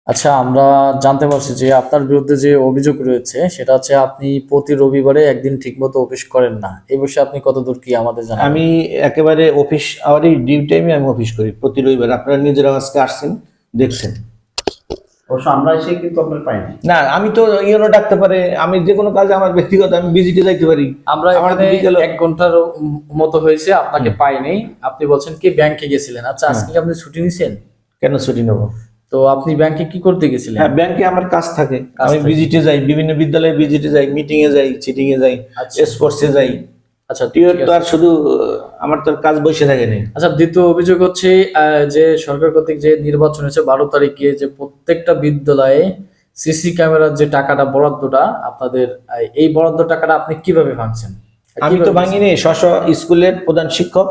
আচ্ছা, আমরা জানতে পারছি যে আপনার বিরুদ্ধে যে অভিযোগ রয়েছে সেটা হচ্ছে আপনি প্রতি রবিবারে একদিন ঠিকমতো অফিস করেন না। এই বিষয়ে আপনি কতদূর কি আমাদের জানাবেন? আমি একেবারে অফিস আওয়ারই ডিউ টাইমে আমি অফিস করি প্রতি রবিবার। আপনারা নিজেরা আজকে আসছেন, দেখছেন। অবশ্য আমরা এসে কিন্তু আপনার পাইনি। না, আমি তো ইউনো ডাকতে পারে, আমি যে কোনো কাজে আমার ব্যক্তিগত আমি ভিজিটে যাইতে পারি। আমরা এখানে 1 ঘন্টার মতো হয়েছে আপনাকে পাইনি। আপনি বলছেন কি ব্যাংকে গেছিলেন। আচ্ছা, আজকে কি আপনি ছুটি নিছেন? কেন ছুটি নেবো? তো আপনি ব্যাংকে কি করতে গেছিলেন? হ্যাঁ, ব্যাংকে আমার কাজ থাকে, আমি ভিজিটে যাই, বিভিন্ন বিদ্যালয়ে ভিজিটে যাই, মিটিং এ যাই, চিটিং এ যাই, স্পোর্টসে যাই। আচ্ছা, তো আর শুধু আমার তো কাজ বসে থাকে না। আচ্ছা, দ্বিতীয় অভিযোগ হচ্ছে যে সরকার কর্তৃক যে নির্বাচন হয়েছে 12 তারিখে যে প্রত্যেকটা বিদ্যালয়ে সিসি ক্যামেরার যে টাকাটা বরাদ্দটা আপনাদের, এই বরাদ্দ টাকাটা আপনি কিভাবে ভাঙছেন? আমি তো ভাঙিনি, স্ব স্কুলের প্রধান শিক্ষক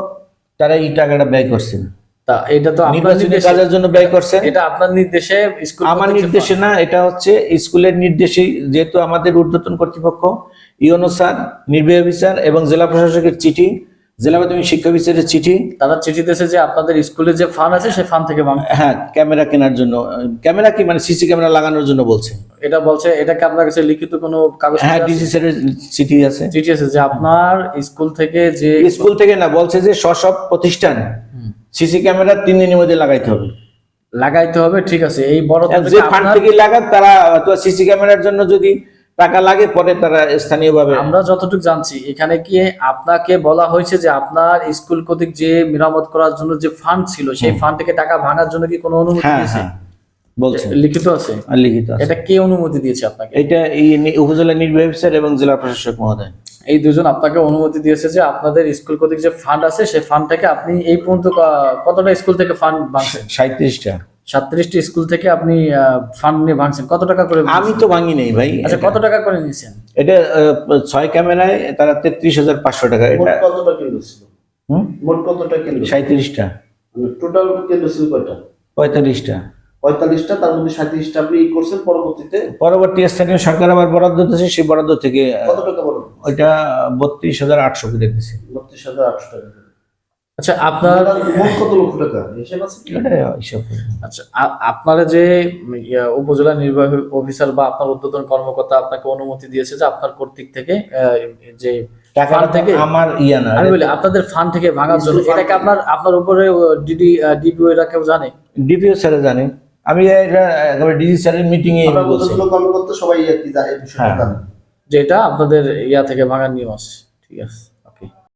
তারা এই টাকাটা ব্যয় করছেন। তা এটা তো নির্বাচনী কাজের জন্য ব্যয় করছেন। এটা আপনার নির্দেশে, স্কুল আমার নির্দেশে না, এটা হচ্ছে স্কুলের নির্দেশেই। যেহেতু আমাদের ঊর্ধ্বতন কর্তৃপক্ষ ইউনো স্যার, নির্বাহী অফিসার এবং জেলা প্রশাসকের চিঠি, জেলা মাধ্যমিক শিক্ষা অফিসারের চিঠি, তারা চিঠি দিয়েছে যে আপনাদের স্কুলে যে ফান্ড আছে সেই ফান্ড থেকে হ্যাঁ, ক্যামেরা কেনার জন্য, ক্যামেরা কি মানে সিসি ক্যামেরা লাগানোর জন্য বলছে। এটা বলছে, এটা কি আপনার কাছে লিখিত কোনো কাগজ? হ্যাঁ, ডিসি স্যারের চিঠি আছে, চিঠি আছে যে আপনার স্কুল থেকে, যে স্কুল থেকে না, বলছে যে সব প্রতিষ্ঠান সিসি ক্যামেরা 3 দিনের মধ্যে লাগাইতে হবে। লাগাইতে হবে, ঠিক আছে। এই বড় যে ফান্ড থেকে লাগাক তারা তো সিসি ক্যামেরার জন্য যদি টাকা লাগে পরে তারা স্থানীয়ভাবে। আমরা যতটুকু জানছি এখানে কি আপনাকে বলা হয়েছে যে আপনার স্কুল কর্তৃক যে মেরামত করার জন্য যে ফান্ড ছিল সেই ফান্ড থেকে টাকা ভাঙার জন্য কি কোনো অনুমতি দিয়েছে? বলছে, লিখিত আছে? লিখিত আছে। এটা কে অনুমতি দিয়েছে আপনাকে? এটা এই উপজেলা নির্বাহী অফিসার এবং জেলা প্রশাসক মহোদয়, এই দুজন আপনাকে অনুমতি দিয়েছে যে আপনাদের স্কুল কর্তৃক যে ফান্ড আছে সেই ফান্ড থেকে আপনি এই পর্যন্ত কতটা স্কুল থেকে ফান্ড ভাঙছেন? 37টা। 37টি স্কুল থেকে আপনি ফান্ড নিয়ে ভাঙছেন। কত টাকা করে? আমি তো ভাঙি নেই ভাই। আচ্ছা, কত টাকা করে নিয়েছেন? এটা 6 ক্যামেরায় তারা 33,500 টাকা। এটা কতটা কেন্দ্র ছিল? মোট কতটা কেন্দ্র? 37টা। টোটাল কেন্দ্র ছিল কয়টা? 45টা। 45টা, তার মধ্যে 37টা আপনি করছেন। পরবর্তী স্থানীয় সরকার আবার বরাদ্দ দিয়েছে, সেই বরাদ্দ থেকে কত টাকা বরাদ্দ? ওইটা 32,800 করে দিয়েছে। 32,800 টাকা। আচ্ছা, আপনার মোট কত লক্ষ টাকা হিসাব আছে? আচ্ছা, আপনারা যে উপজেলা নির্বাহী অফিসার বা আপনার ঊর্ধ্বতন কর্মকর্তা আপনাকে অনুমতি দিয়েছে যে আপনার কর্তৃক থেকে যে টাকা থেকে আমার না, আমি বলি আপনাদের ফান্ড থেকে ভাঙার জন্য, এটাকে আপনার উপরে ডিপিও এরা কেউ জানে? ডিপিও স্যার জানে। আমি একেবারে ডিজি স্যারের মিটিং এ বলছি, কর্মকর্তা সবাই আর কি জানে যে এটা আপনাদের থেকে ভাঙার নিয়ম আছে। ঠিক আছে।